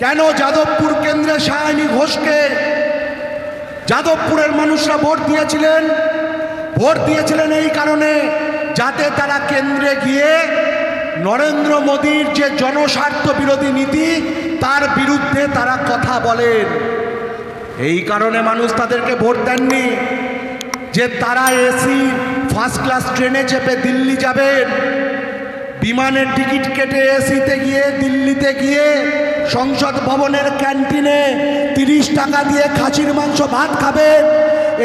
কেন যাদবপুর কেন্দ্রে সায়নী ঘোষকে যাদবপুরের মানুষরা ভোট দিয়েছিলেন এই কারণে, যাতে তারা কেন্দ্রে গিয়ে নরেন্দ্র মোদীর যে জনস্বার্থ বিরোধী নীতি তার বিরুদ্ধে তারা কথা বলেন। এই কারণে মানুষ তাদেরকে ভোট দেননি যে তারা এসি ফার্স্ট ক্লাস ট্রেনে চেপে দিল্লি যাবেন, বিমানের টিকিট কেটে এসিতে গিয়ে দিল্লিতে গিয়ে সংসদ ভবনের ক্যান্টিনে 30 টাকা দিয়ে খাসির মাংস ভাত খাবেন।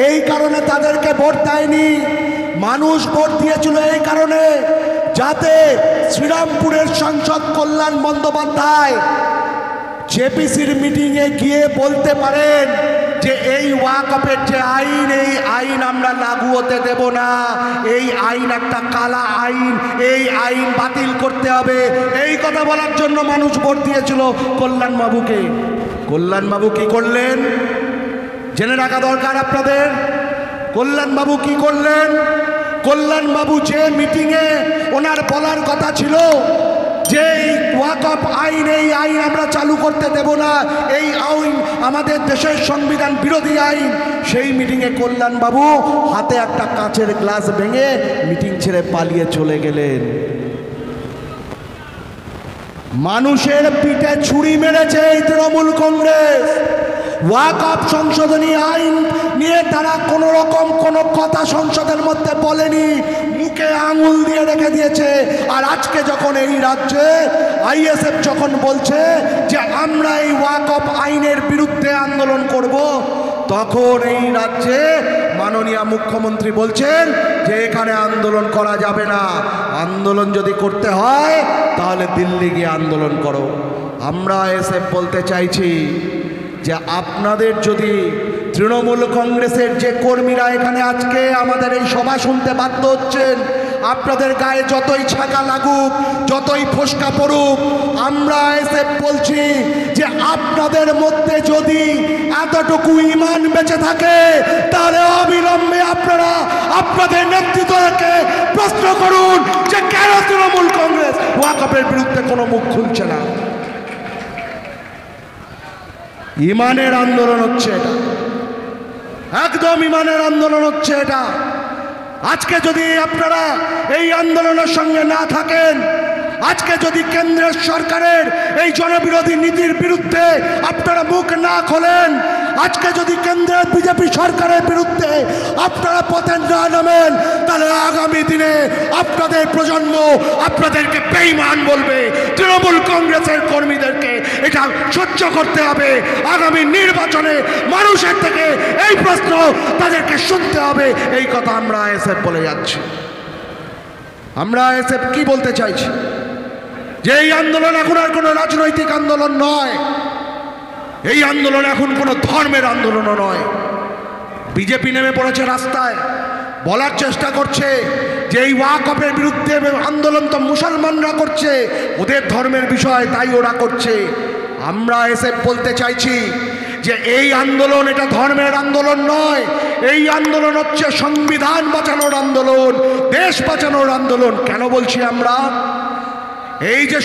এই কারণে তাদেরকে ভোট দেয়নি। মানুষ ভোট দিয়েছিল এই কারণে, যাতে শ্রীরামপুরের সাংসদ কল্যাণ বন্দ্যোপাধ্যায় জেপিসির মিটিংয়ে গিয়ে বলতে পারেন যে এই ওয়াকফের যে আইন, এই আইন আমরা লাগু হতে দেব না, এই আইন একটা কালা আইন, এই আইন বাতিল করতে হবে। এই কথা বলার জন্য মানুষ ভোট দিয়েছিল কল্যাণবাবুকে। কল্যাণবাবু কি করলেন জেনে রাখা দরকার আপনাদের। কল্যাণবাবু কি করলেন? কল্যাণবাবু যে মিটিংয়ে ওনার বলার কথা ছিল যে এই ওয়াকফ আইন, এই আইন আমরা চালু করতে দেব না, এই আইন আমাদের দেশের সংবিধান বিরোধী আইন, সেই মিটিংয়ে কল্যাণবাবু হাতে একটা কাঁচের গ্লাস ভেঙে মিটিং ছেড়ে পালিয়ে চলে গেলেন। মানুষের পিঠে ছুরি মেরেছে এই তৃণমূল কংগ্রেস। ওয়াকফ সংশোধনী আইন নিয়ে তারা কোনো রকম কোনো কথা সংসদের মধ্যে বলেনি, মুখে আঙুল দিয়ে রেখে দিয়েছে। আর আজকে যখন এই রাজ্যে আইএসএফ যখন বলছে যে আমরা এই ওয়াকফ আইনের বিরুদ্ধে আন্দোলন করব, তখন এই রাজ্যে মাননীয় মুখ্যমন্ত্রী বলছেন যে এখানে আন্দোলন করা যাবে না, আন্দোলন যদি করতে হয় তাহলে দিল্লি গিয়ে আন্দোলন করো। আমরা এসে বলতে চাইছি যে আপনাদের যদি তৃণমূল কংগ্রেসের যে কর্মীরা এখানে আজকে আমাদের এই সভা শুনতে বাধ্য হচ্ছেন, আপনাদের গায়ে যতই ছাকা লাগুক, যতই ফোসকা পড়ুক, আমরা এসে বলছি যে আপনাদের মধ্যে যদি এতটুকু ঈমান বেঁচে থাকে তাহলে অবিলম্বে আপনারা আপনাদের নেতৃত্বকে প্রশ্ন করুন যে কেন তৃণমূল কংগ্রেস ওয়াকফের বিরুদ্ধে কোনো মুখ খুলছে না। ইমানের আন্দোলন হচ্ছে এটা, একদম ইমানের আন্দোলন হচ্ছে এটা। আজকে যদি আপনারা এই আন্দোলনের সঙ্গে না থাকেন, আজকে যদি কেন্দ্রের সরকারের এই জনবিরোধী নীতির বিরুদ্ধে আপনারা মুখ না খোলেন, আজকে যদি কেন্দ্রের বিজেপি সরকারের বিরুদ্ধে আপনারা পথে না নামেন, তাহলে আগামী দিনে আপনাদের প্রজন্ম আপনাদেরকে বেঈমান বলবে। তৃণমূল কংগ্রেসের কর্মীদেরকে এটা সহ্য করতে হবে। আগামী নির্বাচনে মানুষের থেকে এই প্রশ্ন তাদেরকে শুনতে হবে। এই কথা আমরা এসএফ বলে যাচ্ছি। আমরা এসএফ কি বলতে চাইছি যে এই আন্দোলন এখন আর কোনো রাজনৈতিক আন্দোলন নয়, এই আন্দোলন এখন কোনো ধর্মের আন্দোলনও নয়। বিজেপি নেমে পড়েছে রাস্তায়, বলার চেষ্টা করছে যে এই ওয়াকফের বিরুদ্ধে আন্দোলন তো মুসলমানরা করছে, ওদের ধর্মের বিষয় তাই ওরা করছে। আমরা এসে বলতে চাইছি যে এই আন্দোলন এটা ধর্মের আন্দোলন নয়, এই আন্দোলন হচ্ছে সংবিধান বাঁচানোর আন্দোলন, দেশ বাঁচানোর আন্দোলন। কেন বলছি আমরা? এই যে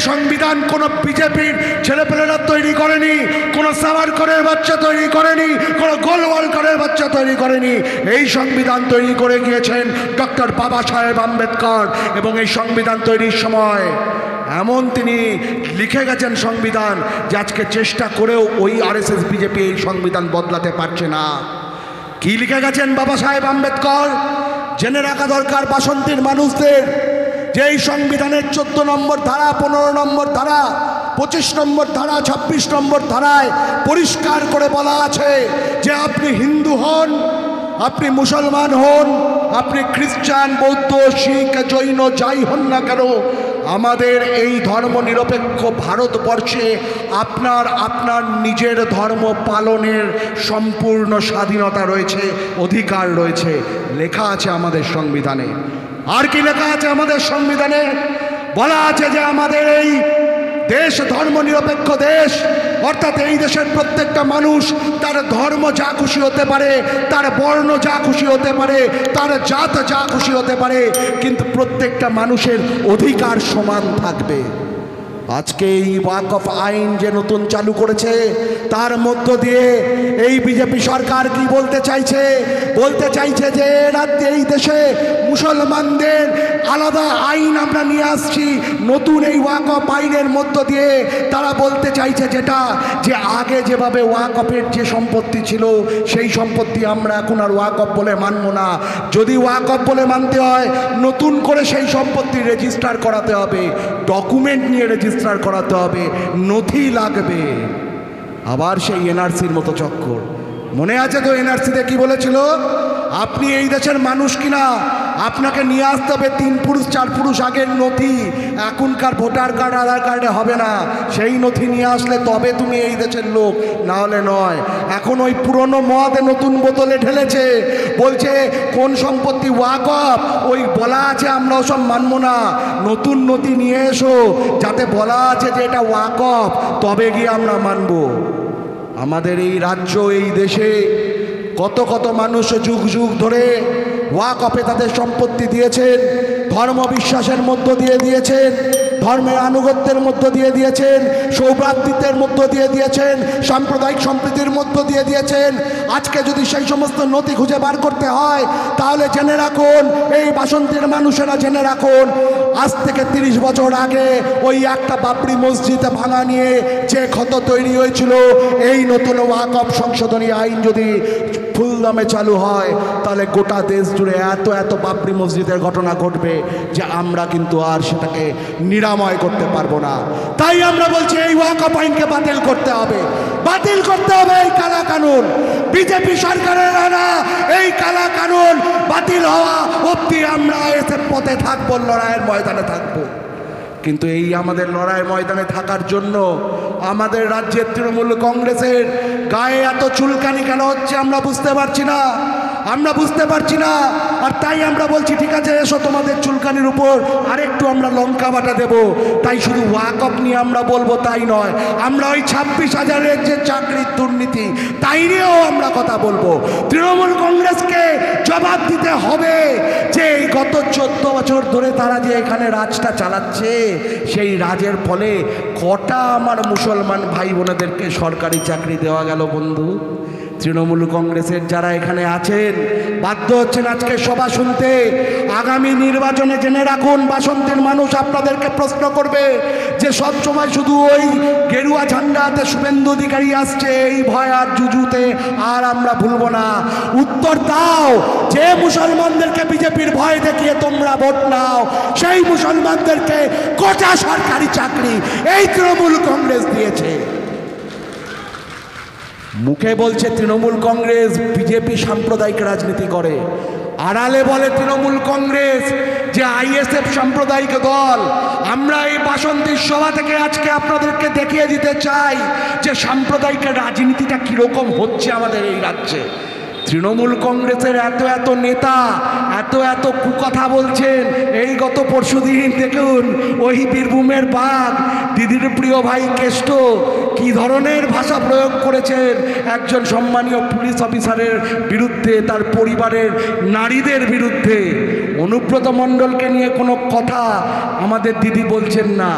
সংবিধান কোনো বিজেপির ছেলেপেলেরা তৈরি করেনি, কোনো সাভারকরের বাচ্চা তৈরি করেনি, কোনো গোলওয়ালকরের বাচ্চা তৈরি করেনি। এই সংবিধান তৈরি করে গিয়েছেন ডক্টর বাবা সাহেব আম্বেদকর। এবং এই সংবিধান তৈরির সময় এমন তিনি লিখে গেছেন সংবিধান যে আজকে চেষ্টা করেও ওই আরএসএস বিজেপি এই সংবিধান বদলাতে পারছে না। কি লিখে গেছেন বাবা সাহেব আম্বেদকর? জেনে রাখা দরকার বাসন্তীর মানুষদের যে এই সংবিধানের 14 নম্বর ধারা, 15 নম্বর ধারা, 25 নম্বর ধারা, 26 নম্বর ধারায় পরিষ্কার করে বলা আছে যে আপনি হিন্দু হন, আপনি মুসলমান হন, আপনি খ্রিস্টান, বৌদ্ধ, শিখ, জৈন যাই হন না কেন, আমাদের এই ধর্ম নিরপেক্ষ ভারতবর্ষে আপনার নিজের ধর্ম পালনের সম্পূর্ণ স্বাধীনতা রয়েছে, অধিকার রয়েছে, লেখা আছে আমাদের সংবিধানে। আর কি লেখা আছে আমাদের সংবিধানে? বলা আছে যে আমাদের এই দেশ ধর্ম নিরপেক্ষ দেশ, অর্থাৎ এই দেশের প্রত্যেকটা মানুষ তার ধর্ম যা খুশি হতে পারে, তার বর্ণ যা খুশি হতে পারে, তার জাত যা খুশি হতে পারে, কিন্তু প্রত্যেকটা মানুষের অধিকার সমান থাকবে। আজকে এই ওয়াকফ আইন যে নতুন চালু করেছে, তার মধ্য দিয়ে এই বিজেপি সরকার কি বলতে চাইছে? বলতে চাইছে যে রাজ্যে, এই দেশে মুসলমানদের আলাদা আইন আমরা নিয়ে আসছি। নতুন এই ওয়াকফ আইনের মধ্য দিয়ে তারা বলতে চাইছে যেটা, যে আগে যেভাবে ওয়াকফের যে সম্পত্তি ছিল সেই সম্পত্তি আমরা এখন আর ওয়াকফ বলে মানব না। যদি ওয়াকফ বলে মানতে হয়, নতুন করে সেই সম্পত্তি রেজিস্টার করাতে হবে, ডকুমেন্ট নিয়ে রেজিস্টার করাতে হবে, নথি লাগবে। আবার সেই এনআরসির মতো চক্কর। মনে আছে তো এনআরসিতে কি বলেছিল? আপনি এই দেশের মানুষ কিনা, আপনাকে নিয়ে আসতে হবে 3 পুরুষ 4 পুরুষ আগের নথি। এখনকার ভোটার কার্ড আধার কার্ডে হবে না, সেই নথি নিয়ে আসলে তবে তুমি এই দেশের লোক, না হলে নয়। এখন ওই পুরনো মদ নতুন বোতলে ঢেলেছে, বলছে কোন সম্পত্তি ওয়াকফ, ওই বলা আছে আমরা ওসব মানব না, নতুন নথি নিয়ে এসো যাতে বলা আছে যে এটা ওয়াকফ, তবে গিয়ে আমরা মানব। আমাদের এই রাজ্য, এই দেশে কত কত মানুষ যুগ যুগ ধরে ওয়াকফে তাদের সম্পত্তি দিয়েছেন, ধর্ম বিশ্বাসের মধ্য দিয়ে দিয়েছেন, ধর্মের আনুগত্যের মধ্য দিয়ে দিয়েছেন, সৌভ্রাতৃত্বের মধ্য দিয়ে দিয়েছেন, সাম্প্রদায়িক সম্প্রীতির মধ্য দিয়ে দিয়েছেন। আজকে যদি সেই সমস্ত নথি খুঁজে বার করতে হয়, তাহলে জেনে রাখুন, এই বাসন্তীর মানুষেরা জেনে রাখুন, আজ থেকে 30 বছর আগে ওই একটা বাবরি মসজিদে ভাঙা নিয়ে যে ক্ষত তৈরি হয়েছিল, এই নতুন ওয়াকফ সংশোধনী আইন যদি ফুলদমে চালু হয়, তাহলে গোটা দেশ জুড়ে এত এত বাবরি মসজিদের ঘটনা ঘটবে যে আমরা কিন্তু আর সেটাকে নিরাময় করতে পারবো না। তাই আমরা বলছি এই ওয়াকফ আইনকে বাতিল করতে হবে, বাতিল করতে হবে এই কালা কানুন। বিজেপি সরকারের আনা এই কালা কানুন বাতিল হওয়া অবধি আমরা এসে পথে থাকবো, লড়াইয়ের ময়দানে থাকবো। কিন্তু এই আমাদের লড়াই ময়দানে থাকার জন্য আমাদের রাজ্যের তৃণমূল কংগ্রেসের গায়ে এত চুলকানি কেন হচ্ছে আমরা বুঝতে পারছি না, আমরা বুঝতে পারছি না। আর তাই আমরা বলছি ঠিক আছে, এসো তোমাদের চুলকানির উপর আরেকটু আমরা লঙ্কা বাটা দেব। তাই শুধু ওয়াকফ নিয়ে আমরা বলবো তাই নয়, আমরা ওই 26,000-এর যে চাকরির দুর্নীতি তাই নিয়েও আমরা কথা বলবো। তৃণমূল কংগ্রেসকে জবাব দিতে হবে যে এই গত 14 বছর ধরে তারা যে এখানে রাজটা চালাচ্ছে, সেই রাজের ফলে কটা আমার মুসলমান ভাই বোনেদেরকে সরকারি চাকরি দেওয়া গেল বন্ধু? তৃণমূল কংগ্রেসের যারা এখানে আছেন বাধ্য হচ্ছেন আজকে সভা শুনতে। আগামী নির্বাচনে জেনে রাখুন, বাসন্তীর মানুষ আপনাদেরকে প্রশ্ন করবে যে সব সময় শুধু ওই গেরুয়া ঝান্ডাতে শুভেন্দু অধিকারী আসছে, এই ভয় আর জুজুতে আর আমরা ভুলব না। উত্তর দাও, যে মুসলমানদেরকে বিজেপির ভয় দেখিয়ে তোমরা ভোট নাও, সেই মুসলমানদেরকে কটা সরকারি চাকরি এই তৃণমূল কংগ্রেস দিয়েছে? মুখে বলছে তৃণমূল কংগ্রেস বিজেপি সাম্প্রদায়িক রাজনীতি করে, আড়ালে বলে তৃণমূল কংগ্রেস যে আইএসএফ সাম্প্রদায়িক দল। আমরা এই বাসন্তীর সভা থেকে আজকে আপনাদেরকে দেখিয়ে দিতে চাই যে সাম্প্রদায়িক রাজনীতিটা কীরকম হচ্ছে আমাদের এই রাজ্যে। তৃণমূল কংগ্রেসের এত এত নেতা এত এত কুকথা বলছেন। এই গত পরশুদিন দেখুন ওই বীরভূমের বাঘ দিদির প্রিয় ভাই কেষ্ট কি ধরনের ভাষা প্রয়োগ করেছেন একজন সম্মানীয় পুলিশ অফিসারের বিরুদ্ধে, তার পরিবারের নারীদের বিরুদ্ধে। অনুব্রত মণ্ডলকে নিয়ে কোনো কথা আমাদের দিদি বলছেন না।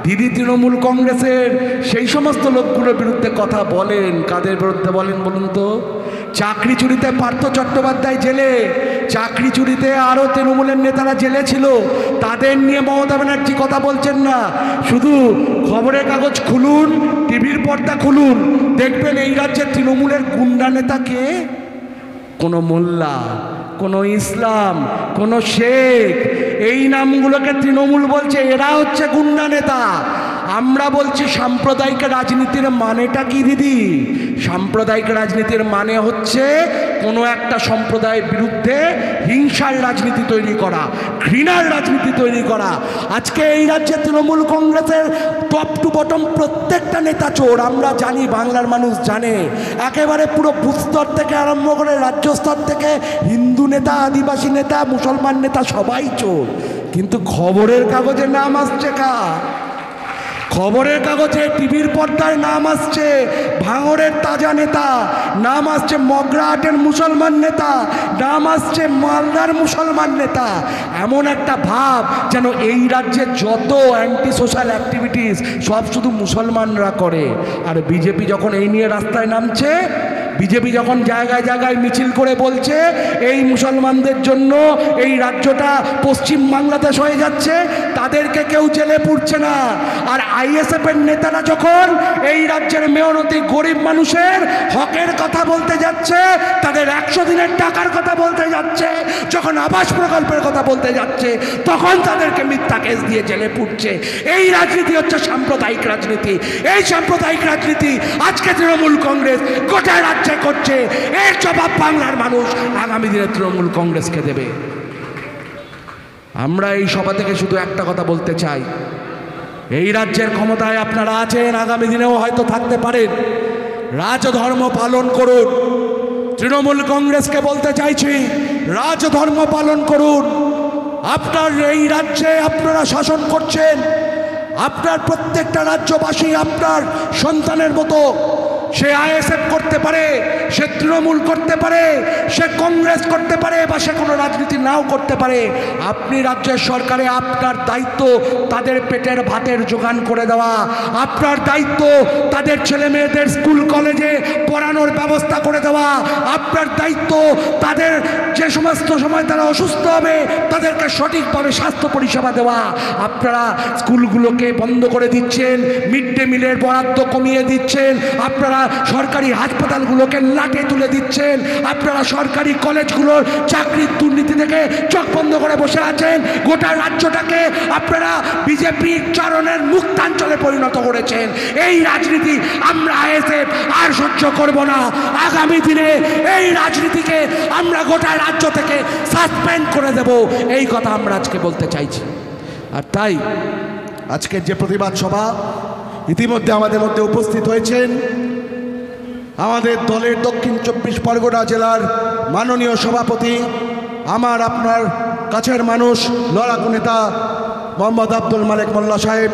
দিদি তৃণমূল কংগ্রেসের সেই সমস্ত লোকগুলোর বিরুদ্ধে কথা বলেন। কাদের বিরুদ্ধে বলেন বলুন তো? চাকরি চুরিতে পার্থ চট্টোপাধ্যায় জেলে, চাকরি চুরিতে আরও তৃণমূলের নেতারা জেলে ছিল, তাদের নিয়ে মমতা ব্যানার্জি কথা বলছেন না। শুধু খবরের কাগজ খুলুন, টিভির পর্দা খুলুন, দেখবেন এই রাজ্যের তৃণমূলের গুন্ডা নেতা কে? কোনো মোল্লা, কোনো ইসলাম, কোনো শেখ, এই নামগুলোকে তৃণমূল বলছে এরা হচ্ছে গুন্ডা নেতা। আমরা বলছি সাম্প্রদায়িক রাজনীতির মানেটা কি দিদি? সাম্প্রদায়িক রাজনীতির মানে হচ্ছে কোনো একটা সম্প্রদায়ের বিরুদ্ধে হিংসার রাজনীতি তৈরি করা, ঘৃণার রাজনীতি তৈরি করা। আজকে এই রাজ্যে তৃণমূল কংগ্রেসের টপ টু বটম প্রত্যেকটা নেতা চোর, আমরা জানি, বাংলার মানুষ জানে। একেবারে পুরো বুথ স্তর থেকে আরম্ভ করে রাজ্য স্তর থেকে হিন্দু নেতা, আদিবাসী নেতা, মুসলমান নেতা সবাই চোর। কিন্তু খবরের কাগজে নাম আসছে কার? খবরের কাগজে টিভির পর্দায় নাম আসছে ভাঙড়ের তাজা নেতা, নাম আসছে মগরাহাটের মুসলমান নেতা, নাম আসছে মালদার মুসলমান নেতা। এমন একটা ভাব যেন এই রাজ্যে যত অ্যান্টি সোশ্যাল অ্যাক্টিভিটিস সব শুধু মুসলমানরা করে। আর বিজেপি যখন এই নিয়ে রাস্তায় নামছে, বিজেপি যখন জায়গায় জায়গায় মিছিল করে বলছে এই মুসলমানদের জন্য এই রাজ্যটা পশ্চিম বাংলাদেশ হয়ে যাচ্ছে, তাদেরকে কেউ জেলে পুরছে না। আর আইএসএফের নেতারা যখন এই রাজ্যের মেহনতি গরিব মানুষের হকের কথা বলতে যাচ্ছে, তাদের 100 দিনের টাকার কথা বলতে যাচ্ছে, যখন আবাস প্রকল্পের কথা বলতে যাচ্ছে, তখন তাদেরকে মিথ্যা কেস দিয়ে জেলে পুরছে। এই রাজনীতি হচ্ছে সাম্প্রদায়িক রাজনীতি। এই সাম্প্রদায়িক রাজনীতি আজকে তৃণমূল কংগ্রেস গোটা রাজ্যে করছে। এর জবাব বাংলার মানুষ আগামী দিনে তৃণমূল কংগ্রেসকে দেবে। আমরা এই সভা থেকে শুধু একটা কথা বলতে চাই, এই রাজ্যের ক্ষমতায় আপনারা আছেন, আগামী দিনেও হয়তো থাকতে পারেন, রাজধর্ম পালন করুন। তৃণমূল কংগ্রেসকে বলতে চাইছি, রাজধর্ম পালন করুন। আপনার এই রাজ্যে আপনারা শাসন করছেন, আপনার প্রত্যেকটা রাজ্যবাসী আপনার সন্তানের মতো। সে আইএসএফ করতে পারে, সে তৃণমূল করতে পারে, সে কংগ্রেস করতে পারে, বা সে কোনো রাজনীতি নাও করতে পারে। আপনি রাজ্যের সরকারে, আপনার দায়িত্ব তাদের পেটের ভাতের জোগান করে দেওয়া, আপনার দায়িত্ব তাদের ছেলে মেয়েদের স্কুল কলেজে পড়ানোর ব্যবস্থা করে দেওয়া, আপনার দায়িত্ব তাদের যে সমস্ত সময় তারা অসুস্থ হবে তাদেরকে সঠিকভাবে স্বাস্থ্য পরিষেবা দেওয়া। আপনারা স্কুলগুলোকে বন্ধ করে দিচ্ছেন, মিড ডে মিলের বরাদ্দ কমিয়ে দিচ্ছেন, আপনারা সরকারি হাসপাতালগুলোকে লাটে তুলে দিচ্ছেন, আপনারা সরকারি কলেজগুলোর চাকরির দুর্নীতি থেকে চোখ বন্ধ করে বসে আছেন। গোটা রাজ্যটাকে আপনারা বিজেপির চরণের মুক্তাঞ্চলে পরিণত করেছেন। এই রাজনীতি আমরা আইএসএফ আর সহ্য করব না। আগামী দিনে এই রাজনীতিকে আমরা গোটা রাজ্য থেকে সাসপেন্ড করে দেব, এই কথা আমরা আজকে বলতে চাইছি। আর তাই আজকের যে প্রতিবাদ সভা, ইতিমধ্যে আমাদের মধ্যে উপস্থিত হয়েছেন আমাদের দলের দক্ষিণ 24 পরগনা জেলার মাননীয় সভাপতি, আমার আপনার কাছের মানুষ, লড়াকু নেতা মোহাম্মদ আব্দুল মালেক মোল্লা সাহেব,